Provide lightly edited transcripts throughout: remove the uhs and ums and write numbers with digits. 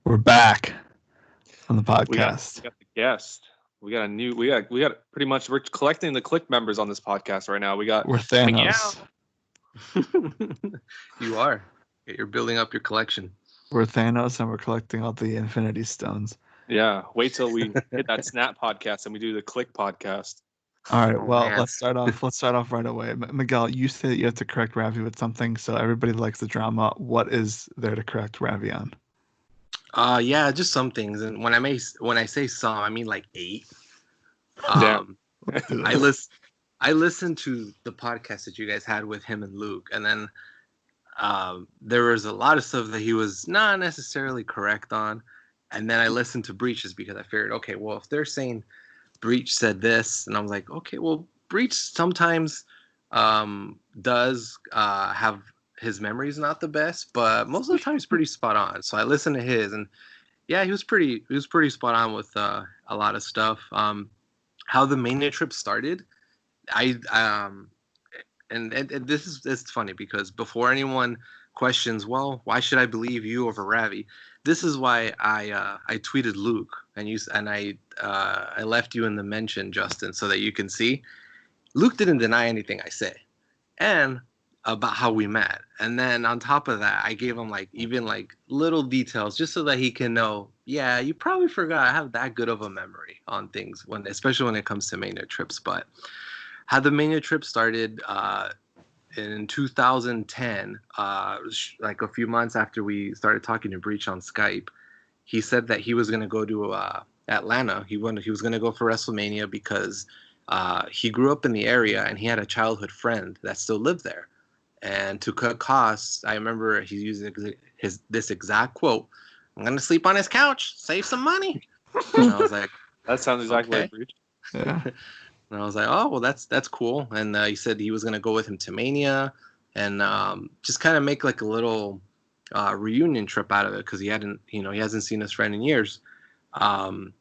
We're back on the podcast. We got the guest. We got pretty much, we're collecting the click members on this podcast right now. We're Thanos. You are. You're building up your collection. We're Thanos, and we're collecting all the Infinity Stones. Yeah. Wait till we hit that Snap podcast and we do the click podcast. All right. Well, let's start off right away. Miguel, you say that you have to correct Ravi with something, so everybody likes the drama. What is there to correct Ravi on? Yeah, just some things. And when I say some, I mean like 8. I listened to the podcast that you guys had with him and Luke, and then there was a lot of stuff that he was not necessarily correct on. And then I listened to Breach's because I figured, okay, well, if they're saying Breach said this, and I was like, okay, well, Breach sometimes does have his memory's not the best, but most of the time he's pretty spot on. So I listened to his, and yeah, he was pretty spot on with a lot of stuff. How the Mania trip started, and it's funny because before anyone questions, well, why should I believe you over Ravi? This is why I tweeted Luke and I left you in the mention, Justin, so that you can see. Luke didn't deny anything I say, and about how we met. And then on top of that, I gave him even little details just so that he can know, yeah, you probably forgot I have that good of a memory on things, especially when it comes to Mania trips. But how the Mania trip started in 2010, like a few months after we started talking to Breach on Skype, he said that he was going to go to Atlanta. He was going to go for WrestleMania because he grew up in the area and he had a childhood friend that still lived there. And to cut costs, I remember he used this exact quote: "I'm gonna sleep on his couch, save some money." And I was like, "That sounds exactly like Breach." Yeah. And I was like, "Oh, well, that's cool." And he said he was gonna go with him to Mania, and just kind of make like a little reunion trip out of it because he hasn't seen his friend in years. None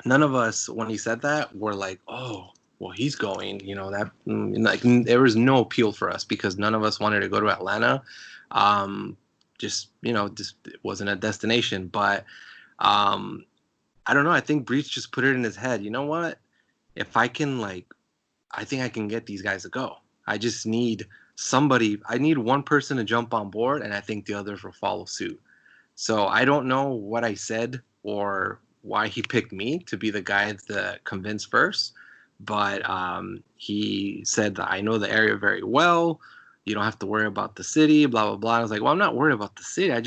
of us, when he said that, were like, "Oh, well, he's going," there was no appeal for us because none of us wanted to go to Atlanta. Just it wasn't a destination. But I don't know. I think Breach just put it in his head. You know what? If I can, I think I can get these guys to go. I just need somebody. I need one person to jump on board, and I think the others will follow suit. So I don't know what I said or why he picked me to be the guy to convince first. But he said that I know the area very well. You don't have to worry about the city, blah, blah, blah. I was like, well, I'm not worried about the city. I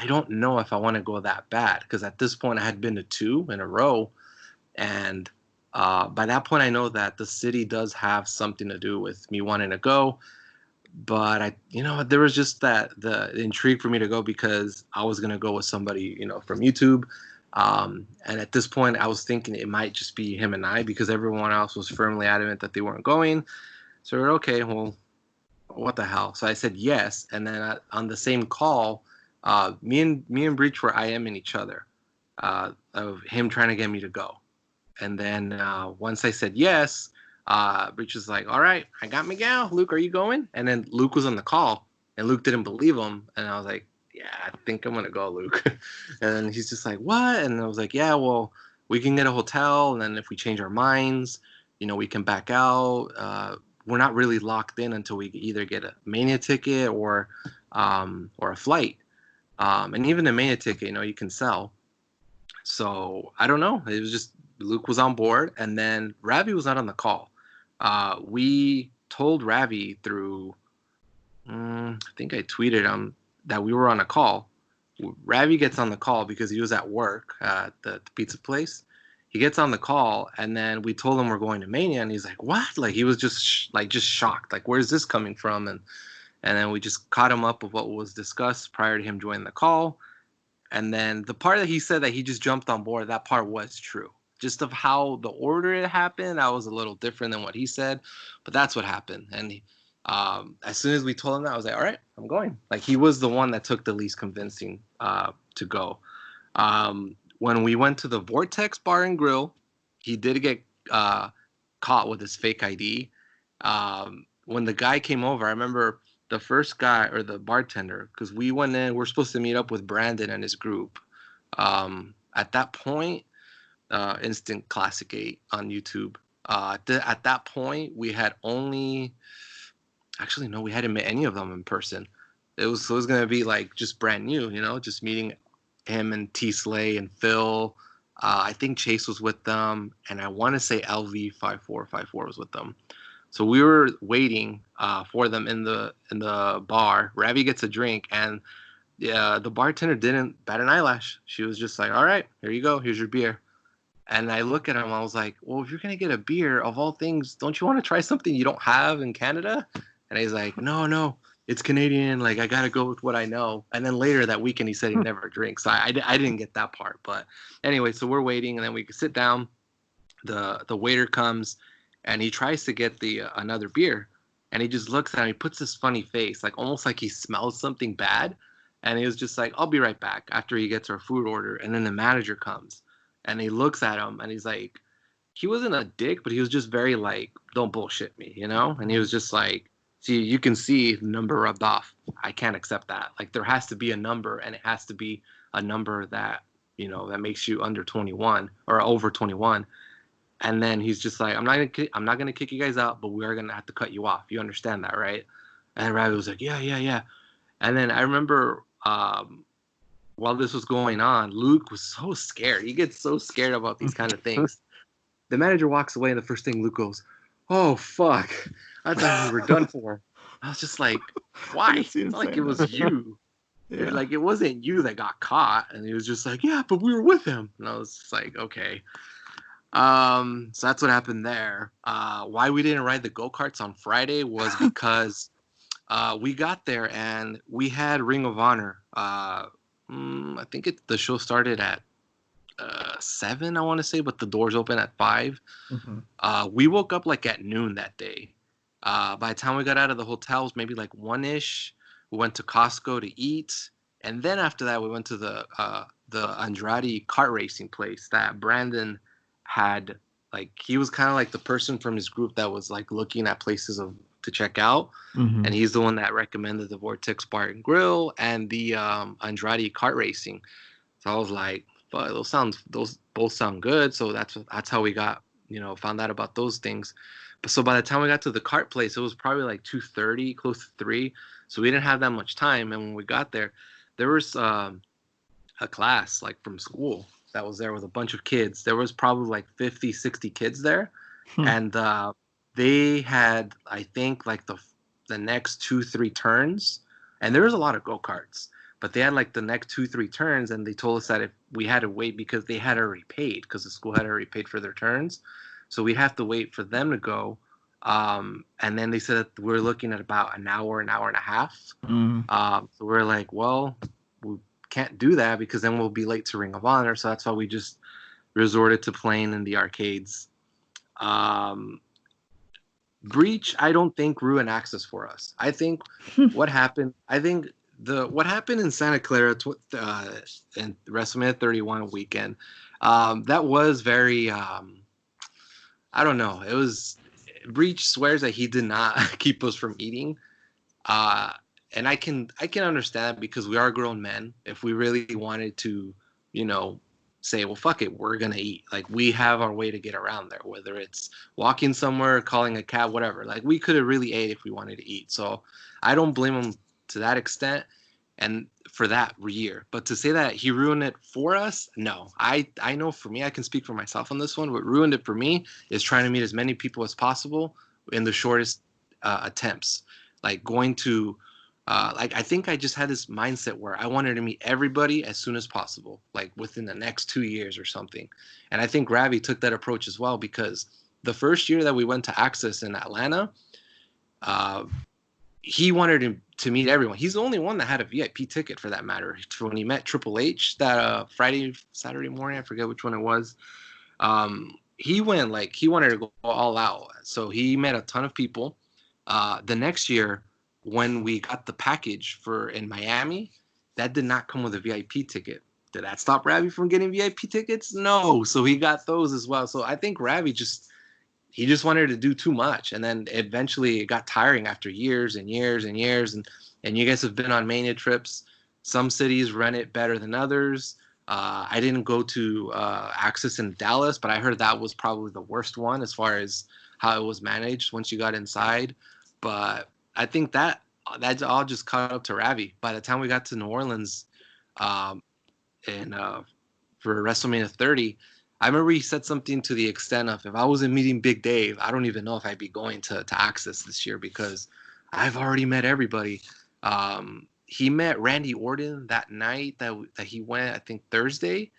don't know if I want to go that bad. Because at this point, I had been to 2 in a row. And by that point, I know that the city does have something to do with me wanting to go. But there was just the intrigue for me to go because I was going to go with somebody, from YouTube. And at this point, I was thinking it might just be him and I because everyone else was firmly adamant that they weren't going. So we're okay, well, what the hell? So I said yes. And then on the same call, me and Breach were IMing each other of him trying to get me to go. And then once I said yes, Breach was like, all right, I got Miguel. Luke, are you going? And then Luke was on the call, and Luke didn't believe him. And I was like, yeah, I think I'm going to go, Luke. And he's just like, what? And I was like, yeah, well, we can get a hotel. And then if we change our minds, we can back out. We're not really locked in until we either get a Mania ticket or a flight. And even the Mania ticket, you can sell. So I don't know. It was just Luke was on board. And then Ravi was not on the call. We told Ravi through, I think I tweeted him, that we were on a call. Ravi gets on the call because he was at work at the pizza place. He gets on the call, and then we told him we're going to Mania, and he's like, what? He was just shocked. Where's this coming from? And then we just caught him up with what was discussed prior to him joining the call. And then the part that he said that he just jumped on board, that part was true. Just of how the order it happened, that was a little different than what he said. But that's what happened. And as soon as we told him that, I was like, all right, I'm going. He was the one that took the least convincing to go. When we went to the Vortex Bar and Grill, he did get caught with his fake ID. When the guy came over, I remember the first guy, or the bartender, because we went in, we're supposed to meet up with Brandon and his group. At that point, Instant Classic 8 on YouTube. At that point, we had only, actually no, we hadn't met any of them in person. It was gonna be like just brand new, just meeting him and T Slay and Phil. I think Chase was with them, and I want to say LV5454 was with them. So we were waiting for them in the bar. Ravi gets a drink, and the bartender didn't bat an eyelash. She was just like, "All right, here you go. Here's your beer." And I look at him. I was like, "Well, if you're gonna get a beer, of all things, don't you want to try something you don't have in Canada?" And he's like, "No, it's Canadian. Like, I gotta go with what I know." And then later that weekend, he said he never drinks. So I didn't get that part. But anyway, so we're waiting, and then we sit down. The waiter comes, and he tries to get the another beer, and he just looks at him. He puts this funny face, like almost like he smells something bad. And he was just like, "I'll be right back," after he gets our food order. And then the manager comes, and he looks at him, and he's like, he wasn't a dick, but he was just very like, "Don't bullshit me," And he was just like, "See, you can see the number rubbed off. I can't accept that. Like, there has to be a number, and it has to be a number that, that makes you under 21 or over 21." And then he's just like, I'm not gonna kick you guys out, but we are gonna have to cut you off. You understand that, right?" And Ravi was like, yeah. And then I remember while this was going on, Luke was so scared. He gets so scared about these kind of things. The manager walks away, and the first thing Luke goes, "Oh, fuck. I thought we were done for." I was just like, why? It's not like it was you. Yeah. Like, it wasn't you that got caught. And he was just like, "Yeah, but we were with him." And I was just like, okay. So that's what happened there. Why we didn't ride the go-karts on Friday was because we got there and we had Ring of Honor. I think the show started at 7, I want to say, but the doors open at 5. Mm-hmm. We woke up like at noon that day. By the time we got out of the hotel, it was maybe like 1-ish. We went to Costco to eat, and then after that, we went to the Andrade kart racing place that Brandon had. Like, he was kind of like the person from his group that was like looking at places to check out, mm-hmm. And he's the one that recommended the Vortex Bar and Grill and the Andrade kart racing. So I was like, "But those both sound good." So that's how we got, found out about those things. But so by the time we got to the kart place, it was probably like 2:30, close to 3. So we didn't have that much time. And when we got there, there was a class like from school that was there with a bunch of kids. There was probably like 50, 60 kids there. And they had, I think, like the next 2-3 turns. And there was a lot of go-karts. But they had like the next 2-3 turns, and they told us that if we had to wait because they had already paid, because the school had already paid for their turns. So we'd have to wait for them to go. And then they said that we're looking at about an hour and a half. So we're like, well, we can't do that because then we'll be late to Ring of Honor. So that's why we just resorted to playing in the arcades. Breach, I don't think ruined access for us. I think what happened in Santa Clara in WrestleMania 31 weekend, that was very, I don't know. It was, Breach swears that he did not keep us from eating. And I can understand that because we are grown men. If we really wanted to, say, well, fuck it, we're going to eat. Like, we have our way to get around there, whether it's walking somewhere, calling a cab, whatever. Like, we could have really ate if we wanted to eat. So I don't blame him to that extent and for that year. But to say that he ruined it for us, no. I know for me, I can speak for myself on this one. What ruined it for me is trying to meet as many people as possible in the shortest attempts. Like, going to I think I just had this mindset where I wanted to meet everybody as soon as possible, like within the next 2 years or something. And I think Ravi took that approach as well, because the first year that we went to Access in Atlanta, he wanted to meet everyone. He's the only one that had a VIP ticket, for that matter. When he met Triple H that Saturday morning, I forget which one it was, he wanted to go all out. So he met a ton of people. The next year, when we got the package in Miami, that did not come with a VIP ticket. Did that stop Ravi from getting VIP tickets? No. So he got those as well. So I think Ravi just wanted to do too much. And then eventually it got tiring after years and years and years. And you guys have been on Mania trips. Some cities run it better than others. I didn't go to Access in Dallas, but I heard that was probably the worst one as far as how it was managed once you got inside. But I think that's all just caught up to Ravi. By the time we got to New Orleans, and for WrestleMania 30, I remember he said something to the extent of, if I wasn't meeting Big Dave, I don't even know if I'd be going to Access this year because I've already met everybody. He met Randy Orton that night that he went, I think Thursday.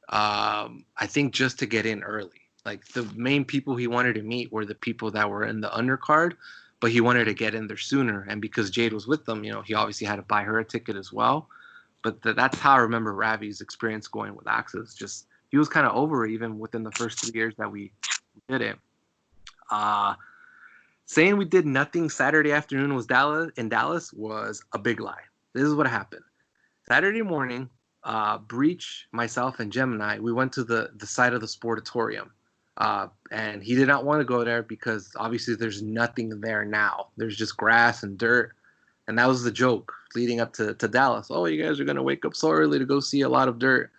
I think just to get in early. Like the main people he wanted to meet were the people that were in the undercard, but he wanted to get in there sooner. And because Jade was with them, he obviously had to buy her a ticket as well. But that's how I remember Ravi's experience going with Access. Just he was kind of over it even within the first 3 years that we did it. Saying we did nothing Saturday afternoon in Dallas was a big lie. This is what happened. Saturday morning, Breach, myself, and Gemini, we went to the side of the Sportatorium. And he did not want to go there because obviously there's nothing there now. There's just grass and dirt. And that was the joke leading up to Dallas. Oh, you guys are going to wake up so early to go see a lot of dirt.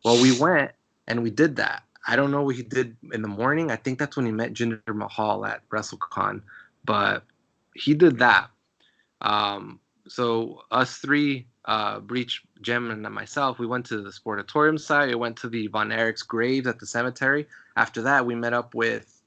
Well, we went and we did that. I don't know what he did in the morning. I think that's when he met Jinder Mahal at WrestleCon. But he did that. So us three, Breach, Gem, and myself, we went to the Sportatorium side. We went to the Von Erich's graves at the cemetery. After that, we met up with,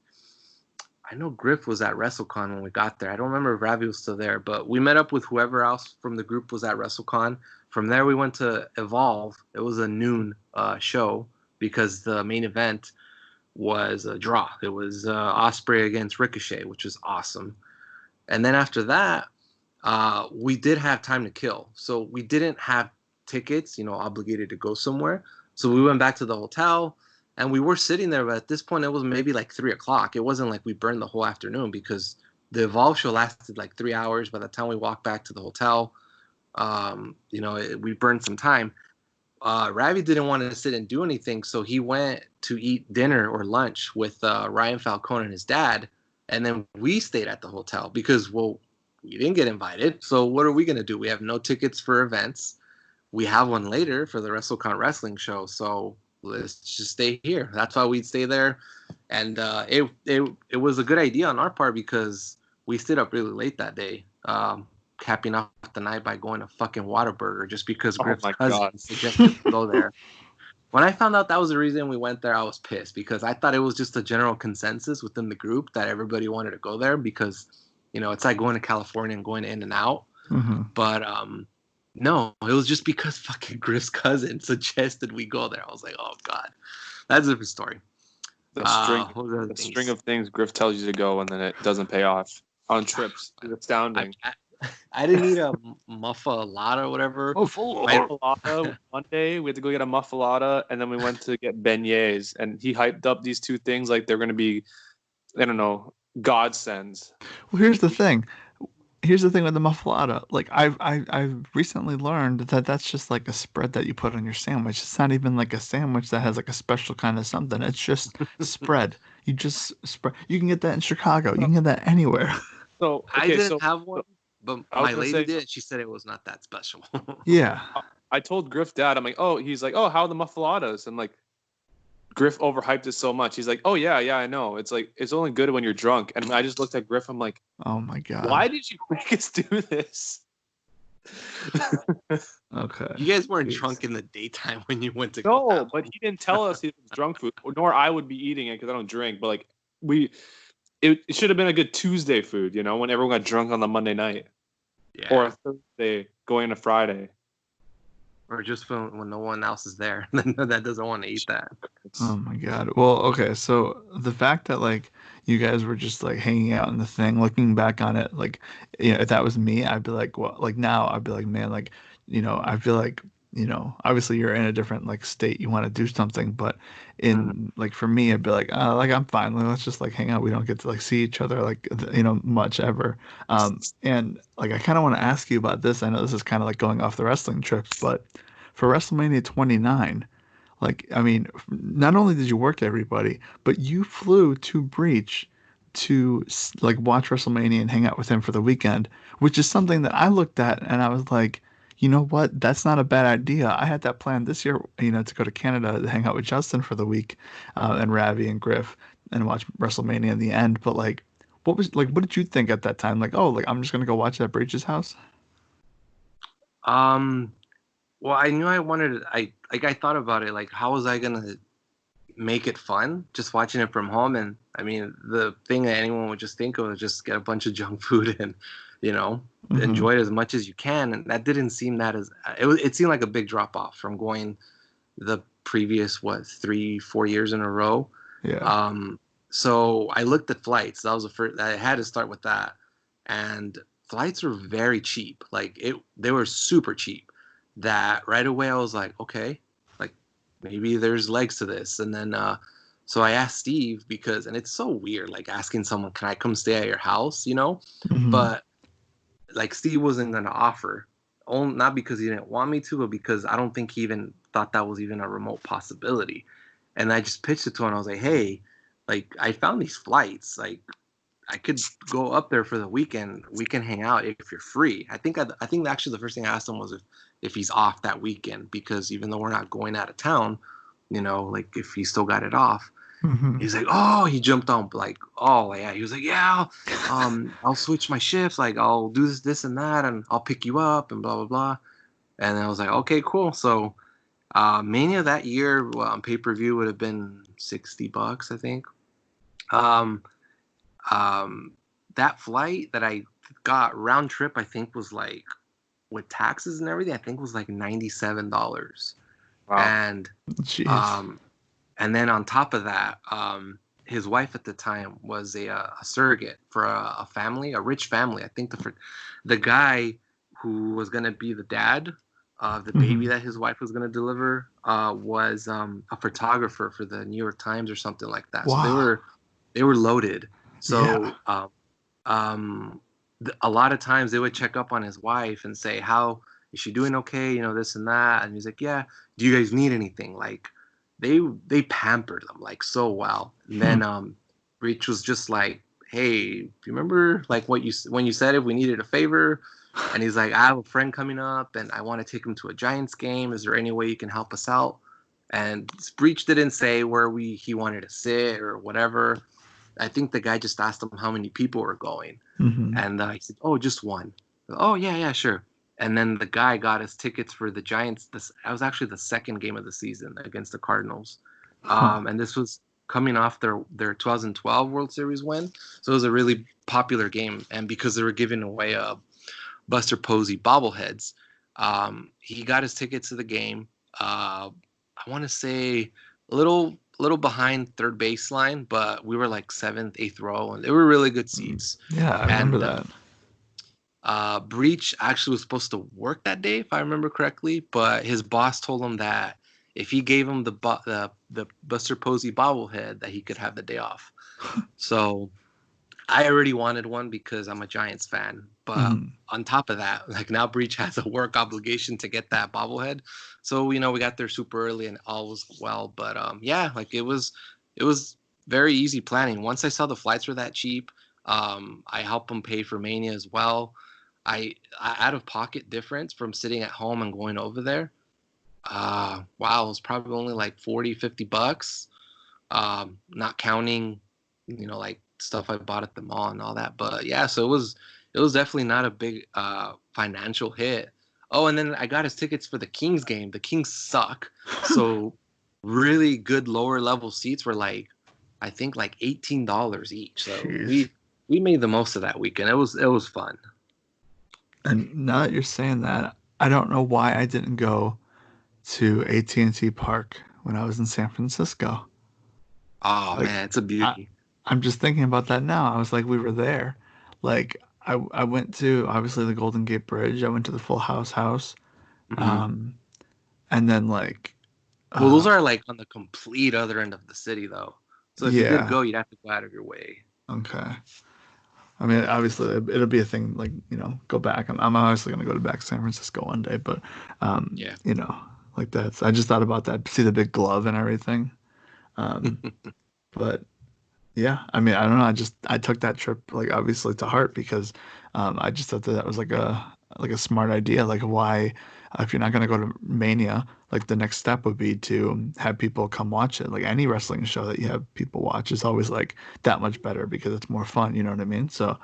I know Griff was at WrestleCon when we got there. I don't remember if Ravi was still there, but we met up with whoever else from the group was at WrestleCon. From there, we went to Evolve. It was a noon show because the main event was a draw. It was Ospreay against Ricochet, which was awesome. And then after that, we did have time to kill. So we didn't have tickets, obligated to go somewhere. So we went back to the hotel and we were sitting there. But at this point, it was maybe like 3 o'clock. It wasn't like we burned the whole afternoon because the Evolve show lasted like 3 hours. By the time we walked back to the hotel, we burned some time. Ravi didn't want to sit and do anything. So he went to eat dinner or lunch with Ryan Falcone and his dad. And then we stayed at the hotel because, we didn't get invited. So what are we going to do? We have no tickets for events. We have one later for the WrestleCon wrestling show. So let's just stay here. That's why we'd stay there. And it was a good idea on our part because we stayed up really late that day, capping off the night by going to fucking Whataburger just because Griff's cousin suggested to go there. When I found out that was the reason we went there, I was pissed because I thought it was just a general consensus within the group that everybody wanted to go there because it's like going to California and going in and out. Mm-hmm. But no, it was just because fucking Griff's cousin suggested we go there. I was like, oh, God. That's a different story. The string of things Griff tells you to go and then it doesn't pay off on trips is astounding. I didn't eat a muffalata or whatever. Muffalata. One day we had to go get a muffalata and then we went to get beignets. And he hyped up these two things like they're going to be, I don't know, godsends. Well, here's the thing with the muffalata. Like I've recently learned that that's just like a spread that you put on your sandwich. It's not even like a sandwich that has like a special kind of something. It's just spread. You just spread. You can get that in Chicago. You can get that anywhere. So I didn't have one, but my lady did. She said it was not that special. Yeah. I told Griff dad, I'm like, he's like, how are the muffalatas? And like, Griff overhyped it so much. He's like, oh, yeah, I know. It's like, it's only good when you're drunk. And I just looked at Griff. I'm like, oh, my God. Why did you make us do this? Okay. You guys weren't drunk in the daytime when you went to No, but he didn't tell us it was drunk food, nor I would be eating it because I don't drink. But like, it should have been a good Tuesday food, when everyone got drunk on the Monday night. Yeah. Or a Thursday going to Friday. Or just when no one else is there that doesn't want to eat that. Oh my God. Well, okay. So the fact that like you guys were just like hanging out in the thing, looking back on it, like, if that was me, I'd be like, well, like now I'd be like, man, like, I feel like, obviously you're in a different like state. You want to do something, but like for me, I'd be like I'm fine. Like, let's just like hang out. We don't get to like see each other like, much ever. And like, I kind of want to ask you about this. I know this is kind of like going off the wrestling trips, but for WrestleMania 29, like, I mean, not only did you work everybody, but you flew to Breach to like watch WrestleMania and hang out with him for the weekend, which is something that I looked at and I was like, You know what? That's not a bad idea. I had that plan this year, to go to Canada to hang out with Justin for the week, and Ravi and Griff and watch WrestleMania in the end. But like, what did you think at that time? Like, oh, like I'm just gonna go watch it at Breach's house? Um, well, I knew I wanted. I thought about it. Like, how was I gonna make it fun? Just watching it from home, and I mean, the thing that anyone would just think of is just get a bunch of junk food and, you know, Hmm. enjoy it as much as you can. And that didn't seem that as it seemed like a big drop off from going the previous 3-4 years in a row. Yeah. Um, so I looked at flights. That was the first. I had to start with that, and flights were very cheap. Like they were super cheap. That right away I was like, okay, like maybe there's legs to this. And then so I asked Steve because, and it's so weird, like asking someone, can I come stay at your house? Hmm. But like Steve wasn't gonna offer, only not because he didn't want me to, but because I don't think he even thought that was even a remote possibility. And I just pitched it to him. I was like, hey, like I found these flights. Like I could go up there for the weekend. We can hang out if you're free. I think actually the first thing I asked him was if he's off that weekend, because even though we're not going out of town, like if he still got it off. Hmm. He's like, oh, he jumped on like, oh yeah. He was like, yeah, I'll switch my shifts. Like I'll do this, and that, and I'll pick you up, and blah blah blah. And I was like, okay, cool. So Mania that year on pay per view would have been $60, I think. Um, um, that flight that I got round trip, I think was like with taxes and everything, I think was like $97. Wow. And Jeez. um, and then on top of that, his wife at the time was a surrogate for a family, a rich family. I think the guy who was gonna be the dad of the baby Hmm. that his wife was gonna deliver was a photographer for the New York Times or something like that. So Wow. they were loaded. Yeah. So um, a lot of times they would check up on his wife and say, how is she doing? Okay, this and that. And he's like, yeah. Do you guys need anything? Like they pampered them like so well. And Hmm. then Reach was just like, hey, do you remember like when you said if we needed a favor? And he's like, I have a friend coming up and I want to take him to a Giants game. Is there any way you can help us out? And Breach didn't say where he wanted to sit or whatever. I think the guy just asked him how many people were going, Hmm. and he said, "Oh, just one." Oh yeah, yeah, sure. And then the guy got us tickets for the Giants. That was actually the second game of the season against the Cardinals, Huh. and this was coming off their 2012 World Series win. So it was a really popular game, and because they were giving away Buster Posey bobbleheads, he got his tickets to the game. I want to say a little behind third baseline, but we were like seventh, eighth row, and they were really good seats. Yeah, I remember And that. Breach actually was supposed to work that day, if I remember correctly, but his boss told him that if he gave him the Buster Posey bobblehead, that he could have the day off. So I already wanted one because I'm a Giants fan. But Hmm. on top of that, like now Breach has a work obligation to get that bobblehead. So, we got there super early and all was well. But yeah, like it was very easy planning. Once I saw the flights were that cheap, I helped them pay for Mania as well. I out of pocket difference from sitting at home and going over there. Wow, it was probably only like 40-50 bucks, not counting, like stuff I bought at the mall and all that. But yeah, so it was definitely not a big financial hit. Oh, and then I got his tickets for the Kings game. The Kings suck, so really good lower level seats were like, I think like $18 each. So Jeez. we made the most of that weekend. It was fun. And now that you're saying that, I don't know why I didn't go to AT&T Park when I was in San Francisco. Oh Like, man, it's a I, beauty. I'm just thinking about that now. I was like, we were there. Like, I went to obviously the Golden Gate Bridge. I went to the Full House. Hmm. Um, and then like, Well, those uh, are like on the complete other end of the city, though. So if you did yeah, go, you'd have to go out of your way. okay. I mean, obviously it'll be a thing. Like, go back. I'm obviously gonna go to back to San Francisco one day, but Yeah. you know, like that's. I just thought about that. See the big glove and everything. Um, but yeah, I mean, I don't know. I took that trip like obviously to heart because I just thought that was like like a smart idea. Like why, if you're not gonna go to Mania, like the next step would be to have people come watch it. Like any wrestling show that you have people watch is always like that much better because it's more fun. You know what I mean? So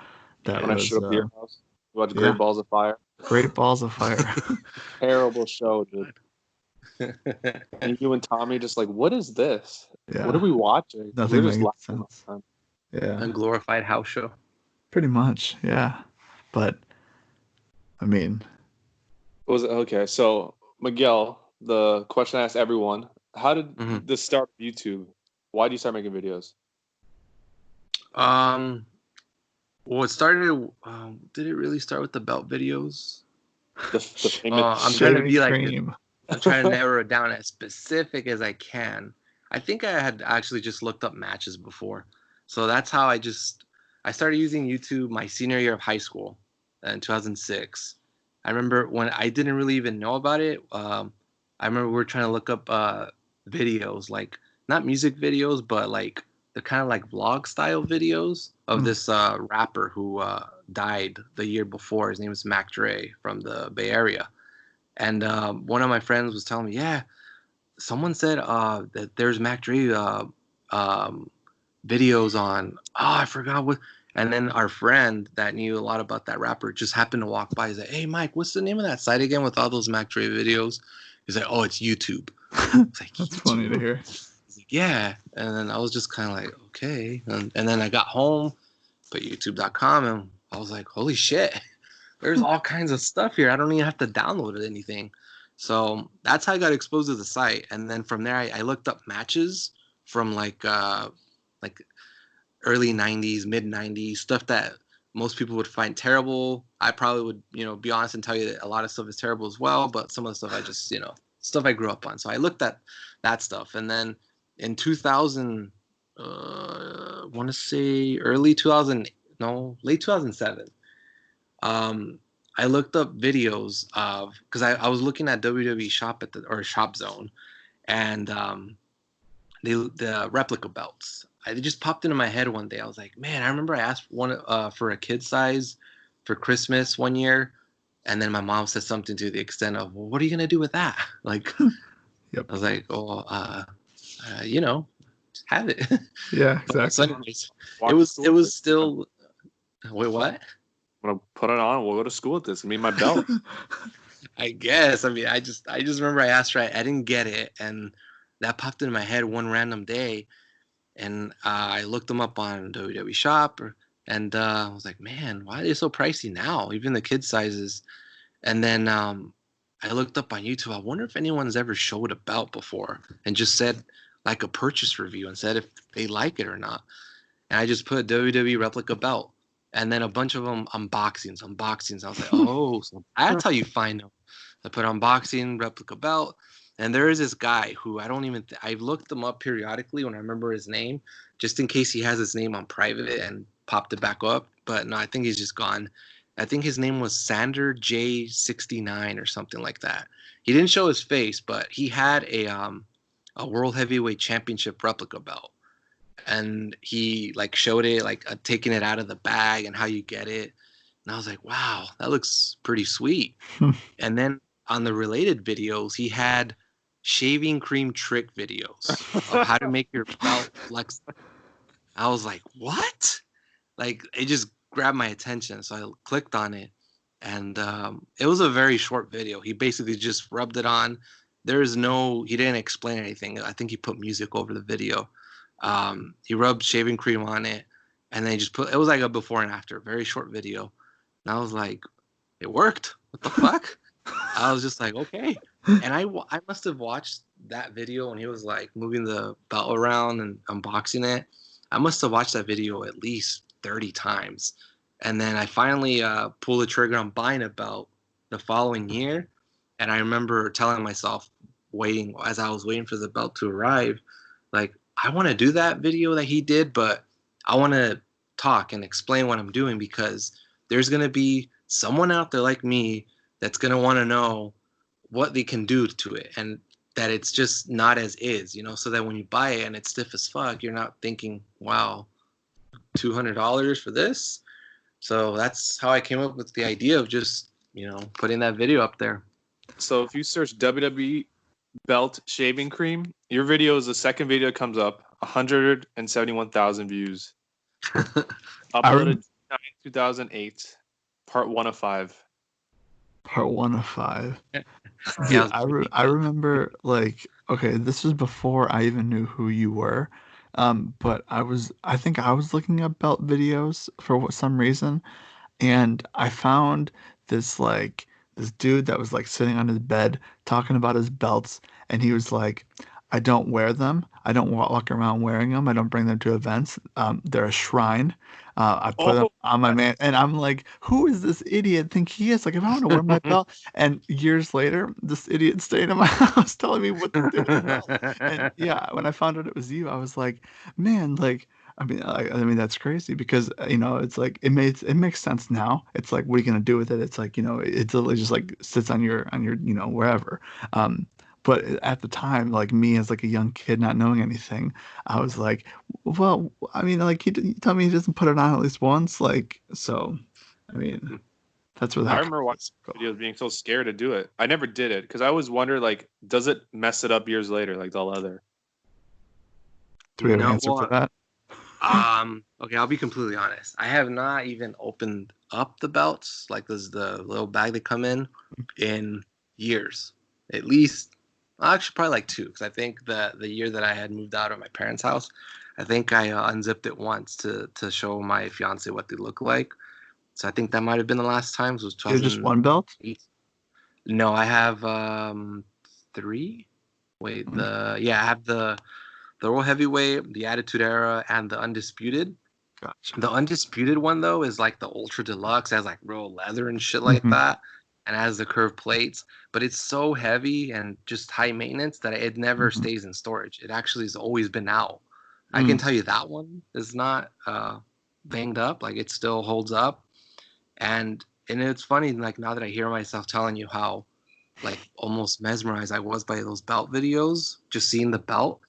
that When I was showed up to your house, watch yeah, Great Balls of Fire. Great Balls of Fire. Terrible show, dude. And you and Tommy just like, what is this? What are Yeah, we watching? nothing We're just makes laughing all sense. the time. Yeah, A glorified house show. pretty much. Yeah, but I mean, What was it? Okay, so Miguel, the question I asked everyone: how did Hmm. this start with YouTube? Why do you start making videos? Um, well, it started. Did it really start with the belt videos? The famous. I'm trying to be shaving like, cream. I'm trying to narrow it down as specific as I can. I think I had actually just looked up matches before, so that's how I started using YouTube my senior year of high school in 2006. I remember when I didn't really even know about it. I remember we were trying to look up videos, like not music videos, but like the kind of like vlog style videos of Mm. this rapper who died the year before. His name was Mac Dre from the Bay Area. And one of my friends was telling me, yeah, someone said that there's Mac Dre um, videos on. Oh, I forgot what. And then our friend that knew a lot about that rapper just happened to walk by. He's like, "Hey, Mike, what's the name of that site again with all those Mac Dre videos?" He's like, "Oh, it's YouTube." It's like That's funny to YouTube. hear. He's like, "Yeah." And then I was just kind of like, "Okay." And then I got home, put YouTube.com, and I was like, "Holy shit!" There's all kinds of stuff here. I don't even have to download anything. So that's how I got exposed to the site. And then from there, I looked up matches from like early 90s, mid 90s, stuff that most people would find terrible. I probably would, be honest and tell you that a lot of stuff is terrible as well. But some of the stuff I just, stuff I grew up on. So I looked at that stuff. And then in 2000, want to say early 2000, no, late 2007. um, I looked up videos of because I was looking at WWE Shop or Shop Zone, and the replica belts. It just popped into my head one day. I was like, man, I remember I asked one for a kid size for Christmas one year, and then my mom said something to the extent of, "Well, what are you gonna do with that?" Like, Yep. I was like, "Oh, have it." Yeah, So, exactly. anyways, Walk it to was school it with was this. still. Wait, what? I'm gonna put it on. We'll go to school with this. And me and my belt. I guess. I mean, I just remember I asked, right? I didn't get it, and that popped into my head one random day, and I looked them up on WWE Shop, and I was like, man, why are they so pricey now? Even the kid sizes. And then I looked up on YouTube. I wonder if anyone's ever showed a belt before and just said like a purchase review and said if they like it or not. And I just put WWE replica belt. And then a bunch of them unboxings. I was like, oh, so that's how you find them. I put unboxing, replica belt. And there is this guy who I've looked him up periodically when I remember his name, just in case he has his name on private and popped it back up. But no, I think he's just gone. I think his name was Sander J69 or something like that. He didn't show his face, but he had a World Heavyweight Championship replica belt, and he like showed it like taking it out of the bag and how you get it, and I was like, wow, that looks pretty sweet. And then on the related videos he had shaving cream trick videos of how to make your belt flex. I was like, what? Like it just grabbed my attention, so I clicked on it, and it was a very short video. He basically just rubbed it on. He didn't explain anything. I think he put music over the video. He rubbed shaving cream on it, and then he just it was like a before and after, very short video. And I was like, it worked. What the fuck? I was just like, okay. And I must have watched that video when he was like moving the belt around and unboxing it. I must have watched that video at least 30 times. And then I finally pulled the trigger on buying a belt the following year. And I remember telling myself, as I was waiting for the belt to arrive, like, I want to do that video that he did, but I want to talk and explain what I'm doing, because there's going to be someone out there like me that's going to want to know what they can do to it, and that it's just not as is, so that when you buy it and it's stiff as fuck, you're not thinking, wow, $200 for this. So that's how I came up with the idea of just putting that video up there. So if you search WWE belt shaving cream, your video is the second video that comes up. 171,000 views. Uploaded 2008. Part 1 of 5. Part 1 of 5. Yeah, Dude, I remember, like, okay, this was before I even knew who you were. But I think I was looking up belt videos for some reason, and I found this like this dude that was like sitting on his bed talking about his belts, and he was like, I don't wear them. I don't walk around wearing them. I don't bring them to events. They're a shrine. I put them on my man, and I'm like, who is this idiot think he is? Like, if I want to wear my belt, and years later, this idiot staying in my house telling me what to do with the belt. And yeah, when I found out it was you, I was like, man, like, I mean that's crazy because it's like it makes sense now. It's like, what are you gonna do with it? It's like, it's literally just like sits on your wherever. But at the time, like me as like a young kid not knowing anything, I was like, well, I mean, like you tell me he doesn't put it on at least once, like so. I mean, that's where that. I remember watching videos being so scared to do it. I never did it because I always wondered, like, does it mess it up years later, like the leather? Do we have an answer for that? Okay, I'll be completely honest. I have not even opened up the belts, like there's the little bag they come in years. At least, actually, probably like 2, because I think the year that I had moved out of my parents' house, I think I unzipped it once to show my fiance what they look like. So I think that might have been the last time. It was 2008. You have just one belt? No, I have 3. Wait, I have the World Heavyweight, the Attitude Era, and the Undisputed. Gotcha. The Undisputed one, though, is like the Ultra Deluxe. It has like real leather and shit like that, and has the curved plates. But it's so heavy and just high maintenance that it never stays in storage. It actually has always been out. I can tell you that one is not banged up. Like, it still holds up. And it's funny, like, now that I hear myself telling you how, like, almost mesmerized I was by those belt videos, just seeing the belt.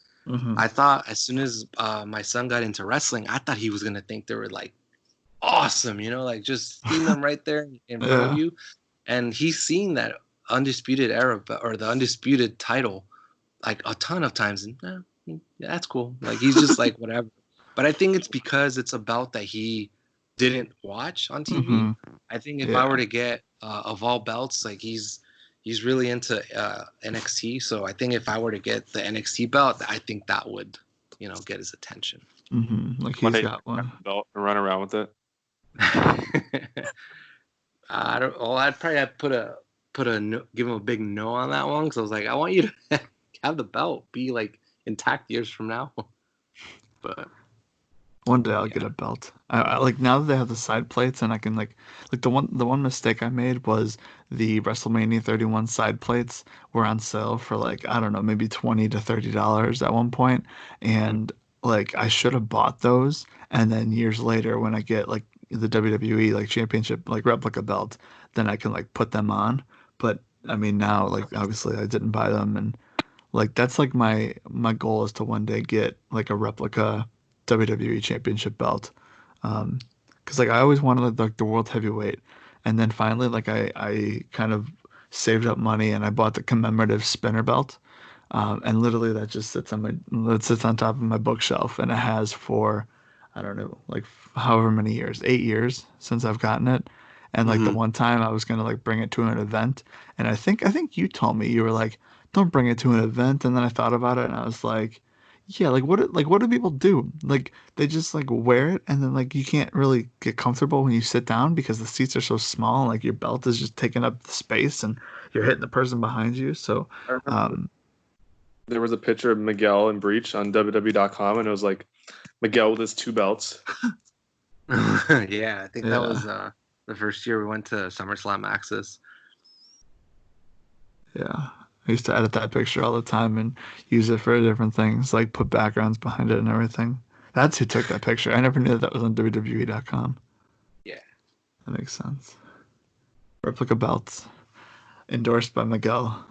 I thought as soon as my son got into wrestling, I thought he was going to think they were, like, awesome, like, just seeing them right there in front of you. And he's seen that Undisputed Era or the Undisputed title, like, a ton of times. And yeah, that's cool. Like, he's just like, whatever. But I think it's because it's a belt that he didn't watch on TV. I think if I were to get of all belts, like, he's really into NXT. So I think if I were to get the NXT belt, I think that would, get his attention. Like, he's got one belt and run around with it. I'd probably have give him a big no on that one, because I was like, I want you to have the belt be like intact years from now. But one day I'll get a belt. I like, now that they have the side plates, and I can like the one mistake I made was the WrestleMania 31 side plates were on sale for, like, I don't know, maybe $20 to $30 at one point, and like I should have bought those, and then years later when I get like the WWE like championship like replica belt, then I can like put them on. But I mean, now, like, obviously I didn't buy them, and like that's like my goal is to one day get like a replica WWE championship belt. Because like I always wanted like the world heavyweight, and then finally like I kind of saved up money and I bought the commemorative spinner belt. And literally that just sits on top of my bookshelf, and it has for, I don't know, like however many years, 8 years since I've gotten it. And like the one time I was gonna like bring it to an event, and I think you told me, you were like, don't bring it to an event, and then I thought about it and I was like, yeah, like what do people do? Like, they just like wear it, and then like you can't really get comfortable when you sit down because the seats are so small, and like your belt is just taking up the space and you're hitting the person behind you. So there was a picture of Miguel in Breach on WWE.com, and it was like Miguel with his 2 belts. Yeah, I think that was the first year we went to SummerSlam Access. Yeah. I used to edit that picture all the time and use it for different things, like put backgrounds behind it and everything. That's who took that picture. I never knew that was on WWE.com. Yeah. That makes sense. Replica belts. Endorsed by Miguel.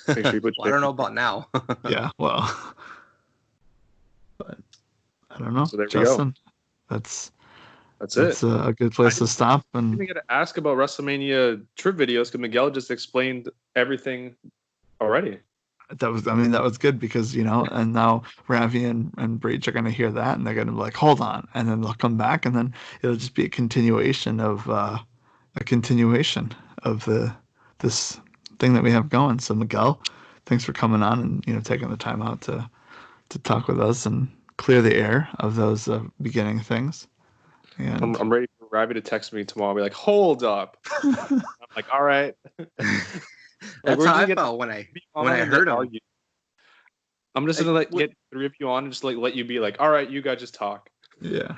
Make sure you put I don't know about now. Yeah, well. But I don't know. So there Justin, we go. That's That's it. a good place to stop. And I didn't get to ask about WrestleMania trip videos because Miguel just explained everything already. that was good because, and now Ravi and Breach are gonna hear that and they're gonna be like, hold on, and then they'll come back and then it'll just be a continuation of this thing that we have going. So Miguel, thanks for coming on and taking the time out to talk with us and clear the air of those beginning things. And I'm ready for Ravi to text me tomorrow. I'll be like, hold up. I'm like, all right. That's how I felt when I heard him. Argue. I'm just gonna get three of you on and just let you be like, all right, you guys just talk. Yeah.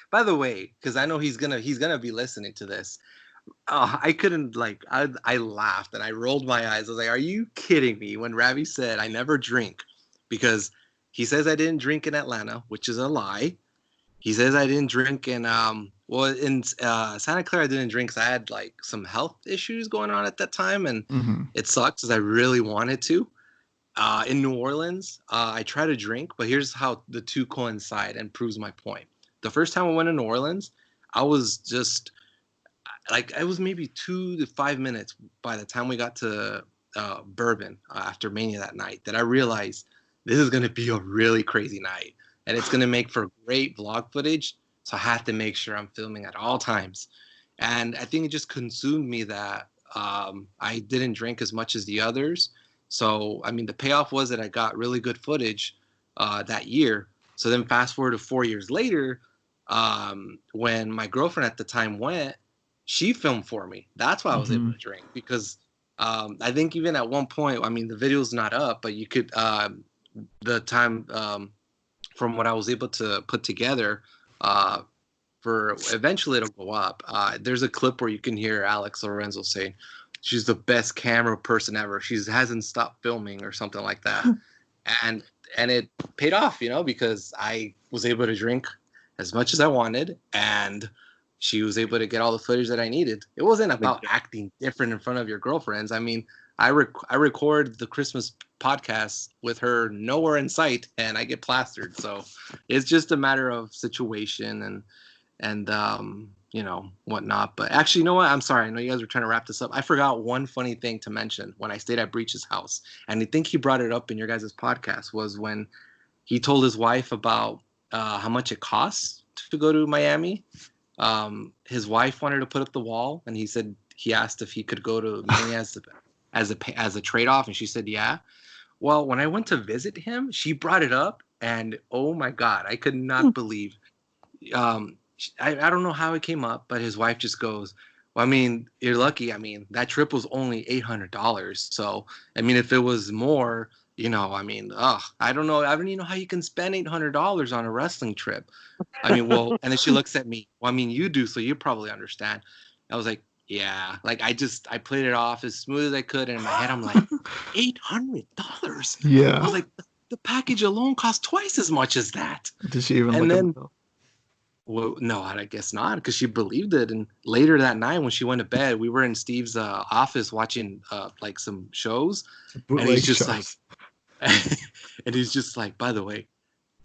By the way, because I know he's gonna be listening to this. I couldn't I laughed and I rolled my eyes. I was like, "Are you kidding me?" When Ravi said, "I never drink," because he says I didn't drink in Atlanta, which is a lie. He says I didn't drink in in Santa Clara. I didn't drink because I had like some health issues going on at that time, and it sucked because I really wanted to. In New Orleans, I try to drink, but here's how the two coincide and proves my point. The first time I went to New Orleans, I was just like, it was maybe 2 to 5 minutes by the time we got to Bourbon after Mania that night that I realized this is going to be a really crazy night and it's going to make for great vlog footage. So I had to make sure I'm filming at all times. And I think it just consumed me that I didn't drink as much as the others. So, I mean, the payoff was that I got really good footage that year. So then fast forward to 4 years later, when my girlfriend at the time went, she filmed for me. That's why I was able to drink because I think even at one point, I mean, the video's not up, but you could, the time from what I was able to put together for eventually it'll go up. There's a clip where you can hear Alex Lorenzo saying, she's the best camera person ever. She hasn't stopped filming or something like that. and it paid off, because I was able to drink as much as I wanted and she was able to get all the footage that I needed. It wasn't about acting different in front of your girlfriends. I mean, I record the Christmas podcast with her nowhere in sight and I get plastered. So it's just a matter of situation and whatnot. But actually, you know what? I'm sorry. I know you guys were trying to wrap this up. I forgot one funny thing to mention when I stayed at Breach's house. And I think he brought it up in your guys' podcast was when he told his wife about how much it costs to go to Miami. His wife wanted to put up the wall and he asked if he could go to Mania as a trade-off. And she said, yeah. Well, when I went to visit him, she brought it up and oh my God, I could not believe, I don't know how it came up, but his wife just goes, well, I mean, you're lucky. I mean, that trip was only $800. So, I mean, if it was more, I mean, I don't know. I don't even know how you can spend $800 on a wrestling trip. I mean, well, and then she looks at me. Well, I mean, you do, so you probably understand. I was like, yeah. Like, I played it off as smooth as I could. And in my head, I'm like, $800? Yeah. I was like, the package alone costs twice as much as that. Did she even and look then, at the bill? Well, no, I guess not, because she believed it. And later that night, when she went to bed, we were in Steve's office watching like some shows, and he's just like, and he's just like, by the way,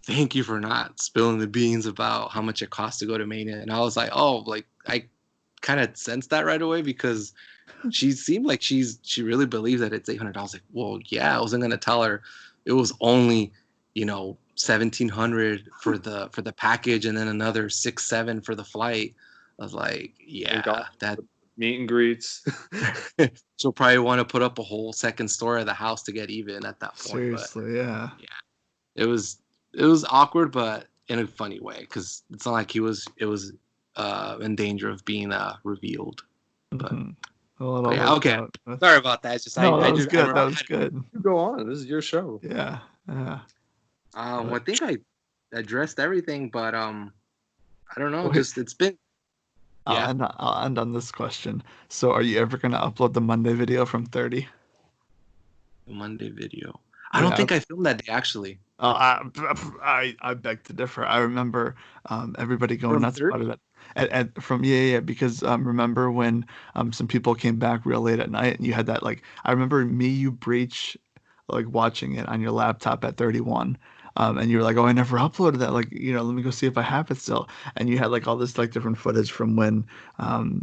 thank you for not spilling the beans about how much it costs to go to Mania. And I was like, oh, like I kind of sensed that right away because she seemed like she really believes that it's $800. I was like, well, yeah, I wasn't gonna tell her it was only, $1,700 for the package and then another $6-7 for the flight. I was like, yeah, that meet and greets. She'll probably want to put up a whole second story of the house to get even at that point. Seriously, but, yeah. It was awkward, but in a funny way because it's not like it was in danger of being revealed. But, well, yeah, okay. Sorry about that. It's just that was good. That was good. You go on. This is your show. Yeah. I think I addressed everything, but I don't know. Just it's been. Yeah. I'll end on this question. So, are you ever gonna upload the Monday video from 30? The Monday video. I don't think I filmed that day actually. I beg to differ. I remember everybody going nuts about it from because remember when some people came back real late at night and you had that I remember you Breach watching it on your laptop at 31. and you were like, oh, I never uploaded that. Like, let me go see if I have it still. And you had like all this like different footage from when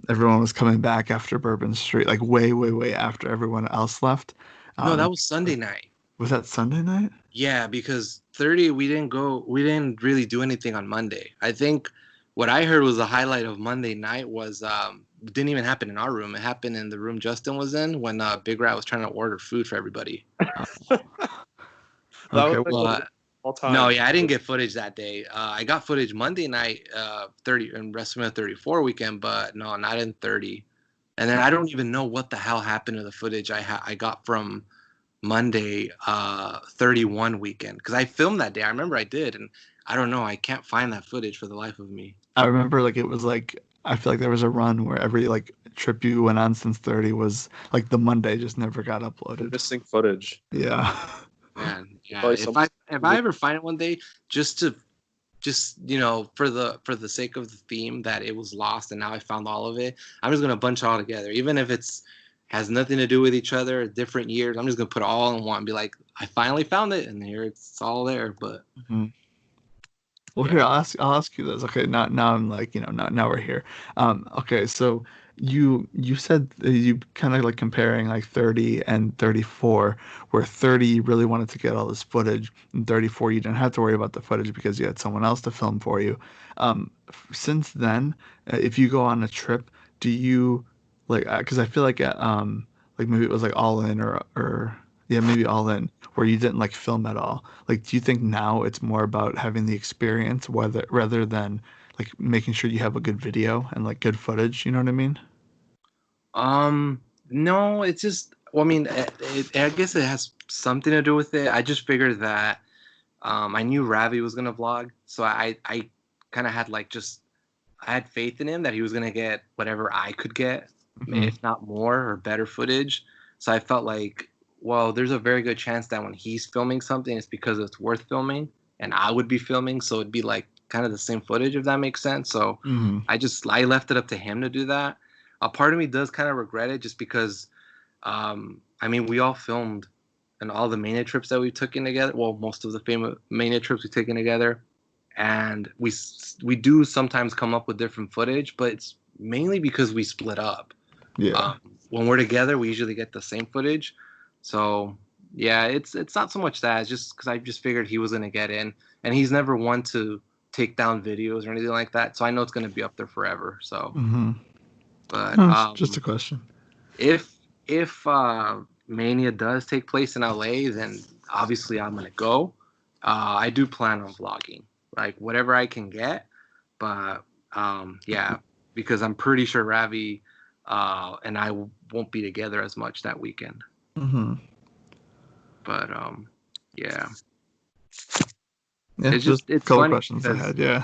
everyone was coming back after Bourbon Street, like way, way, way after everyone else left. No, that And was Sunday night. was that Sunday night? Yeah, because 30 we didn't really do anything on Monday. I think what I heard was the highlight of Monday night was didn't even happen in our room. It happened in the room Justin was in when Big Rat was trying to order food for everybody. That Okay, was like well, all time. No, yeah, I didn't get footage that day. I got footage Monday night, 30 in WrestleMania 34 weekend, but no, not in 30. And then I don't even know what the hell happened to the footage I got from Monday 31 weekend because I filmed that day. I remember I did, and I don't know. I can't find that footage for the life of me. I remember like it was like I feel like there was a run where every like trip you went on since 30 was like the Monday just never got uploaded. Missing footage. Yeah. Man, yeah. Probably If I ever find it one day, just for the sake of the theme that it was lost and now I found all of it, I'm just gonna bunch it all together, even if it's has nothing to do with each other, different years. I'm just gonna put it all in one and be like, I finally found it, and here it's all there. But Well, here I'll ask you this. Okay, now I'm like now we're here. Okay, so you said that you kind of like comparing like 30 and 34, where 30 you really wanted to get all this footage, and 34 you didn't have to worry about the footage because you had someone else to film for you. Since then, if you go on a trip, do you like? Because I feel like maybe it was like All In or yeah, maybe All In, where you didn't like film at all. Like, do you think now it's more about having the experience, whether rather than like making sure you have a good video and like good footage? You know what I mean? no, it's just. Well, I mean, I guess it has something to do with it. I just figured that I knew Ravi was gonna vlog, so I kind of had like just I had faith in him that he was gonna get whatever I could get, Mhm. if not more or better footage. So I felt like, well, there's a very good chance that when he's filming something, it's because it's worth filming, and I would be filming, so it'd be like kind of the same footage if that makes sense. So Mhm. I left it up to him to do that. A part of me does kind of regret it just because, I mean, we all filmed and all the Mania trips that we've taken together. Well, most of the famous Mania trips we've taken together, and we do sometimes come up with different footage, but it's mainly because we split up. Yeah. When we're together, we usually get the same footage. So yeah, it's not so much that. It's just because I just figured he was gonna get in, and he's never one to take down videos or anything like that. So I know it's gonna be up there forever. So, Mhm. but No, it's just a question. if Mania does take place in LA, then obviously I'm gonna go. I do plan on vlogging, like whatever I can get, but yeah, because I'm pretty sure Ravi and I won't be together as much that weekend. Mhm. But yeah, Yeah, just a it's couple funny questions I because had. Yeah.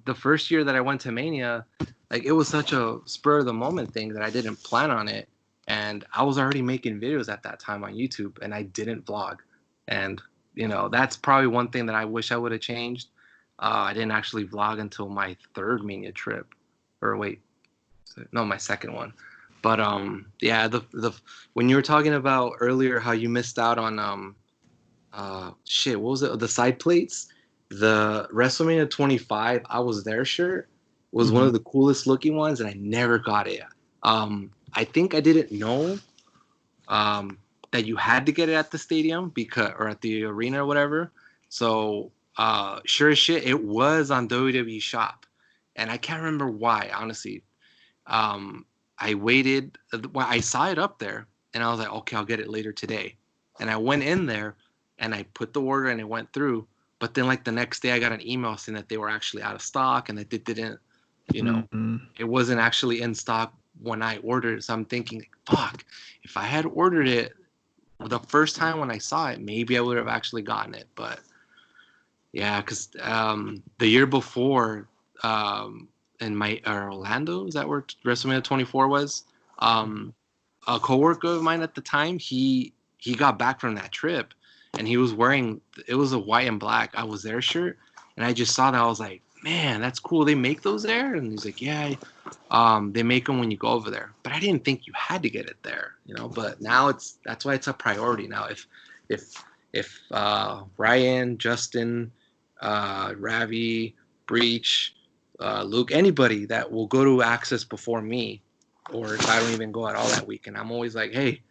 the first year that I went to Mania, like it was such a spur of the moment thing that I didn't plan on it, and I was already making videos at that time on YouTube, and I didn't vlog, and that's probably one thing that I wish I would have changed. I didn't actually vlog until my third Mania trip, or wait, no, my second one. But yeah, the when you were talking about earlier how you missed out on shit, what was it? The side plates. The WrestleMania 25, I was there shirt was one Mhm. of the coolest looking ones, and I never got it. I think I didn't know that you had to get it at the stadium because or at the arena or whatever. So sure as shit, it was on WWE Shop, and I can't remember why. Honestly, I waited. Well, I saw it up there, and I was like, okay, I'll get it later today. And I went in there, and I put the order, and it went through. But then, like the next day, I got an email saying that they were actually out of stock, and that they didn't, you know, Mhm. it wasn't actually in stock when I ordered it. So I'm thinking, fuck, if I had ordered it the first time when I saw it, maybe I would have actually gotten it. But yeah, because the year before, in my Orlando, is that where WrestleMania 24 was? Um, a coworker of mine at the time, he got back from that trip, and he was wearing it was a white and black I was there shirt, and I just saw that I was like, man, that's cool. They make those there, and he's like, yeah, they make them when you go over there. But I didn't think you had to get it there, But now that's why it's a priority now. If if Ryan, Justin, Ravi, Breach, Luke, anybody that will go to Access before me, or if I don't even go at all that weekend, I'm always like, hey,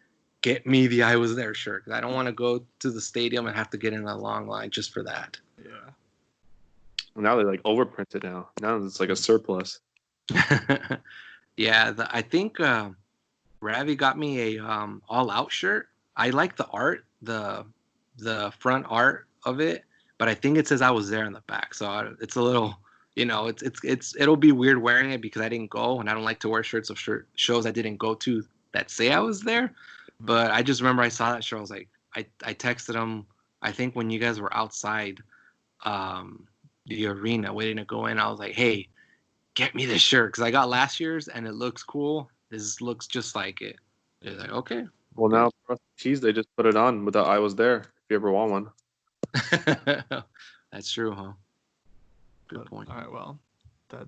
get me the I Was There shirt, because I don't want to go to the stadium and have to get in a long line just for that. Yeah. Now they like overprint it now. Now it's like a surplus. Yeah, I think Ravi got me a All Out shirt. I like the art, the front art of it, but I think it says I was there in the back, so it's a little, it'll be weird wearing it because I didn't go, and I don't like to wear shirts of shows I didn't go to that say I was there. But I just remember I saw that show. I was like, I texted him. I think when you guys were outside the arena waiting to go in, I was like, hey, get me this shirt because I got last year's and it looks cool. This looks just like it. They're like, okay. Well, now cheese, they just put it on with the I Was There. If you ever want one. That's true, huh? Good point. All right, well, that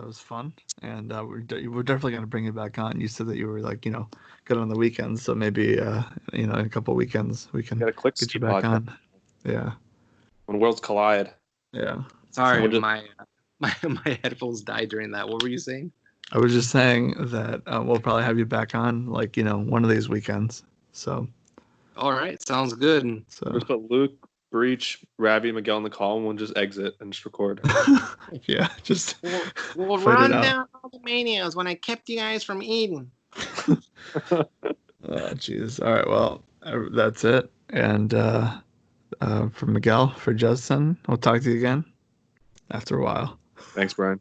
was fun, and we're definitely gonna bring you back on. You said that you were like, good on the weekends, so maybe in a couple of weekends we can get you back on. Yeah. When worlds collide. Yeah. Sorry, so my headphones died during that. What were you saying? I was just saying that we'll probably have you back on, like, one of these weekends. So. All right, sounds good. So just put Luke, Breach, Ravi, Miguel in the call, and we'll just exit and just record. Yeah, just. We'll run down all the manias when I kept you guys from eating. Oh, jeez. All right, well, that's it. And for Miguel, for Justin, we'll talk to you again after a while. Thanks, Brian.